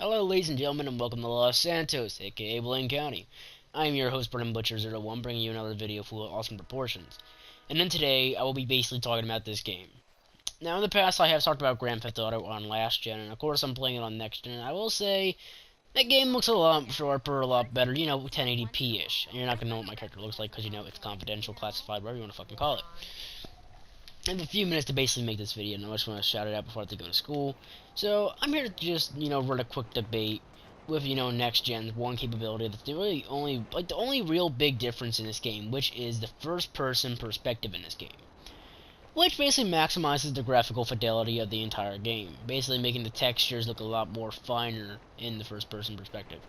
Hello, ladies and gentlemen, and welcome to Los Santos, aka Blaine County. I am your host, Brennan Butcher01, bringing you another video full of awesome proportions. And then today, I will be basically talking about this game. Now, in the past, I have talked about Grand Theft Auto on last gen, and of course, I'm playing it on next gen. And I will say, that game looks a lot sharper, a lot better, 1080p-ish. And you're not gonna know what my character looks like, because, it's confidential, classified, whatever you want to fucking call it. I have a few minutes to basically make this video, and I just want to shout it out before I have to go to school. So, I'm here to just, run a quick debate with, next gen's one capability that's really the only real big difference in this game, which is the first person perspective in this game. Which basically maximizes the graphical fidelity of the entire game, basically making the textures look a lot more finer in the first person perspective.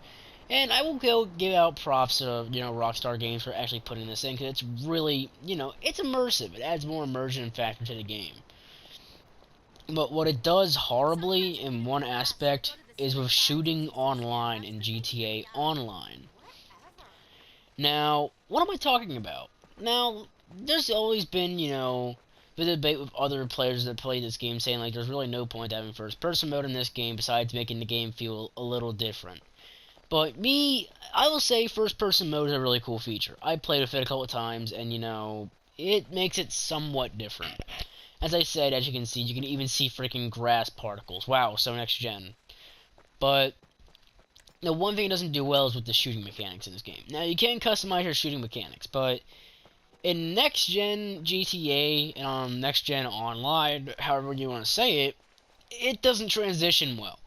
And I will go give out props to, Rockstar Games for actually putting this in, because it's really, it's immersive. It adds more immersion factor to the game. But what it does horribly in one aspect is with shooting online in GTA Online. Now, what am I talking about? Now, there's always been, the debate with other players that play this game saying, like, there's really no point having first-person mode in this game besides making the game feel a little different. But I will say first-person mode is a really cool feature. I played with it a couple of times, and, it makes it somewhat different. As I said, as you can see, you can even see freaking grass particles. Wow, so next gen. But the one thing it doesn't do well is with the shooting mechanics in this game. Now, you can customize your shooting mechanics, but in next gen GTA and on next gen online, however you want to say it, it doesn't transition well.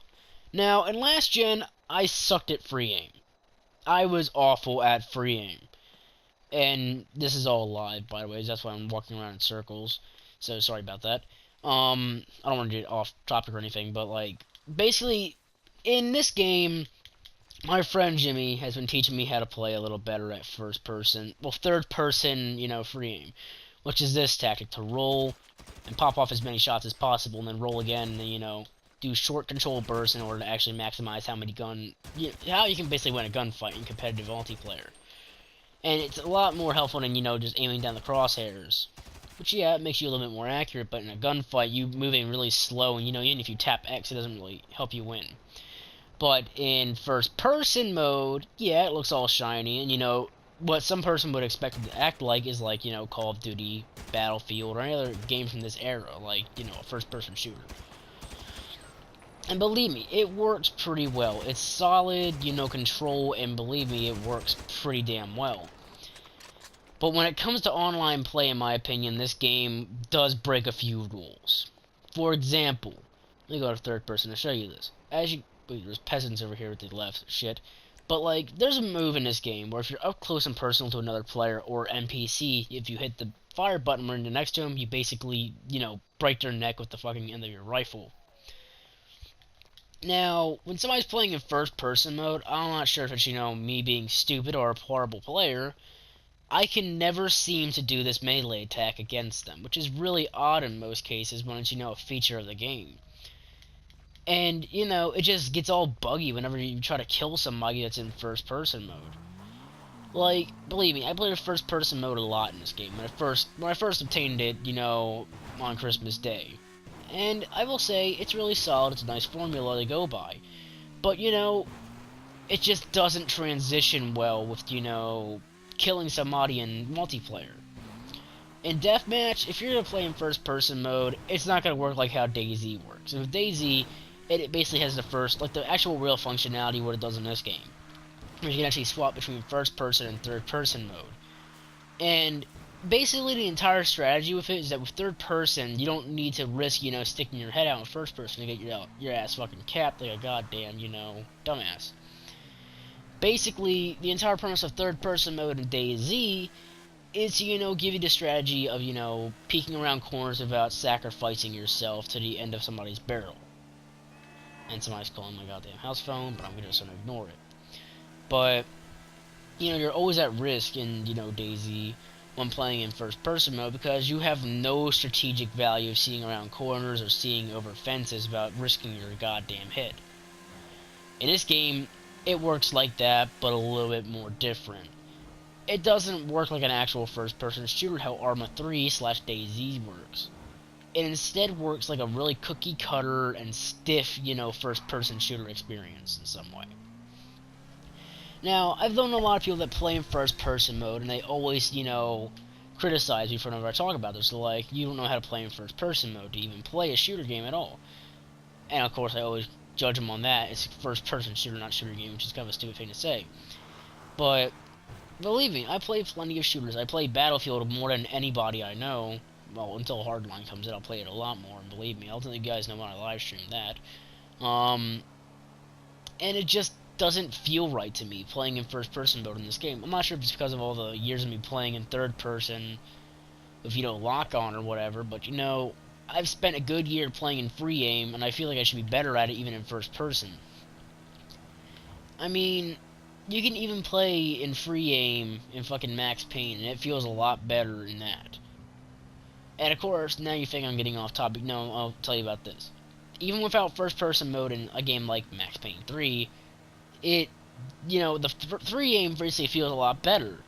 Now, in last gen, I sucked at free aim. I was awful at free aim. And this is all live, by the way. That's why I'm walking around in circles. So, sorry about that. I don't want to get off topic or anything, but, like, basically, in this game, my friend Jimmy has been teaching me how to play a little better at third person, free aim. Which is this tactic, to roll and pop off as many shots as possible, and then roll again, and, do short control bursts in order to actually maximize how you can basically win a gunfight in competitive multiplayer. And it's a lot more helpful than, just aiming down the crosshairs. Which, yeah, it makes you a little bit more accurate, but in a gunfight, you moving really slow, and, even if you tap X, it doesn't really help you win. But in first-person mode, yeah, it looks all shiny, and, what some person would expect it to act like is like, Call of Duty, Battlefield, or any other game from this era, like, a first-person shooter. And believe me, it works pretty well. It's solid, control, and believe me, it works pretty damn well. But when it comes to online play, in my opinion, this game does break a few rules. For example, let me go to third person to show you this. There's peasants over here with the left, shit. But, like, there's a move in this game where if you're up close and personal to another player or NPC, if you hit the fire button when you're next to him, you basically, break their neck with the fucking end of your rifle. Now, when somebody's playing in first-person mode, I'm not sure if it's, me being stupid or a horrible player, I can never seem to do this melee attack against them, which is really odd in most cases when it's, a feature of the game. And, it just gets all buggy whenever you try to kill somebody that's in first-person mode. Like, believe me, I played a first-person mode a lot in this game when I first obtained it, on Christmas Day. And I will say, it's really solid, it's a nice formula to go by. But, it just doesn't transition well with, killing somebody in multiplayer. In Deathmatch, if you're going to play in first-person mode, it's not going to work like how DayZ works. And with DayZ, it basically has the actual real functionality what it does in this game. Where you can actually swap between first-person and third-person mode. And basically the entire strategy with it is that with third person, you don't need to risk, sticking your head out in first person to get your ass fucking capped like a goddamn, dumbass. Basically, the entire premise of third person mode in DayZ is to, give you the strategy of, peeking around corners without sacrificing yourself to the end of somebody's barrel. And somebody's calling my goddamn house phone, but I'm just gonna ignore it. But, you're always at risk in, DayZ when playing in first-person mode because you have no strategic value of seeing around corners or seeing over fences without risking your goddamn head. In this game, it works like that, but a little bit more different. It doesn't work like an actual first-person shooter how Arma 3/DayZ works. it instead works like a really cookie cutter and stiff, first person shooter experience in some way. Now, I've known a lot of people that play in first person mode, and they always, criticize me for whenever I talk about this. They're like, you don't know how to play in first person mode to even play a shooter game at all. And of course, I always judge them on that. It's a first person shooter, not shooter game, which is kind of a stupid thing to say. But believe me, I play plenty of shooters. I play Battlefield more than anybody I know. Well, until Hardline comes in, I'll play it a lot more, and believe me, I'll tell you guys know when I live stream that. And it just doesn't feel right to me playing in first person mode in this game. I'm not sure if it's because of all the years of me playing in third person with, lock on or whatever, but I've spent a good year playing in free aim, and I feel like I should be better at it even in first person. I mean, you can even play in free aim in fucking Max Payne, and it feels a lot better in that. And of course, now you think I'm getting off topic. No, I'll tell you about this. Even without first person mode in a game like Max Payne 3, the free aim basically feels a lot better.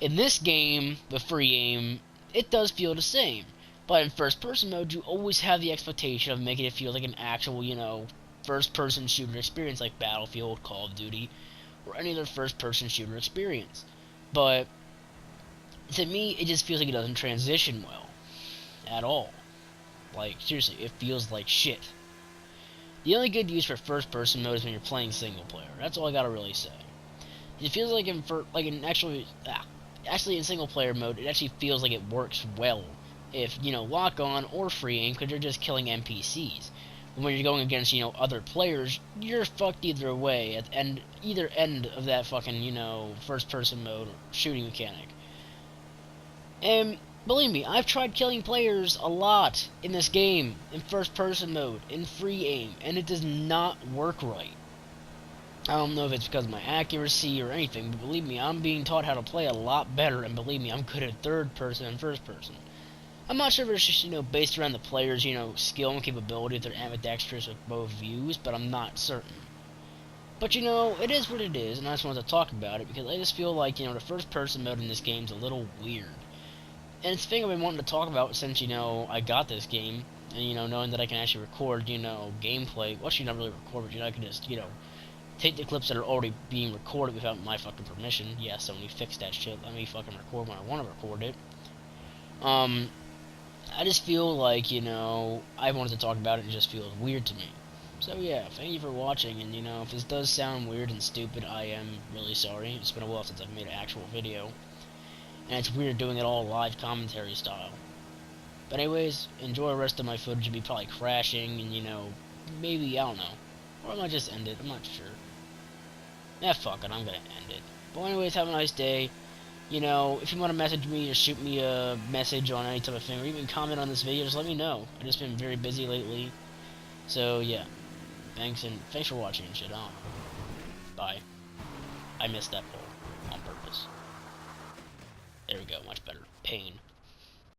In this game, the free aim, it does feel the same. But in first person mode, you always have the expectation of making it feel like an actual, first person shooter experience like Battlefield, Call of Duty, or any other first person shooter experience. But to me, it just feels like it doesn't transition well at all. Like, seriously, it feels like shit. The only good use for first person mode is when you're playing single player. That's all I gotta really say. It feels like actually in single player mode, it actually feels like it works well if, lock on or free aim, because you're just killing NPCs. But when you're going against, other players, you're fucked either way at either end of that fucking, first person mode shooting mechanic. And believe me, I've tried killing players a lot in this game, in first person mode, in free aim, and it does not work right. I don't know if it's because of my accuracy or anything, but believe me, I'm being taught how to play a lot better, and believe me, I'm good at third person and first person. I'm not sure if it's just, based around the player's, skill and capability, if they're ambidextrous with both views, but I'm not certain. But, it is what it is, and I just wanted to talk about it, because I just feel like, the first person mode in this game is a little weird. And it's a thing I've been wanting to talk about since, I got this game, and, knowing that I can actually record, gameplay. Well, actually, not really record, but, I can just, take the clips that are already being recorded without my fucking permission. Yeah, Sony, fix that shit. Let me fucking record when I want to record it. I just feel like, I wanted to talk about it and it just feels weird to me. So, yeah, thank you for watching, and, if this does sound weird and stupid, I am really sorry. It's been a while since I've made an actual video. And it's weird doing it all live commentary style. But anyways, enjoy the rest of my footage. It'll be probably crashing and, maybe, I don't know. Or I might just end it, I'm not sure. Fuck it, I'm gonna end it. But anyways, have a nice day. If you want to message me or shoot me a message on any type of thing, or even comment on this video, just let me know. I've just been very busy lately. So, yeah. Thanks for watching and shit. Bye. I missed that poll on purpose. There we go, much better. Pain.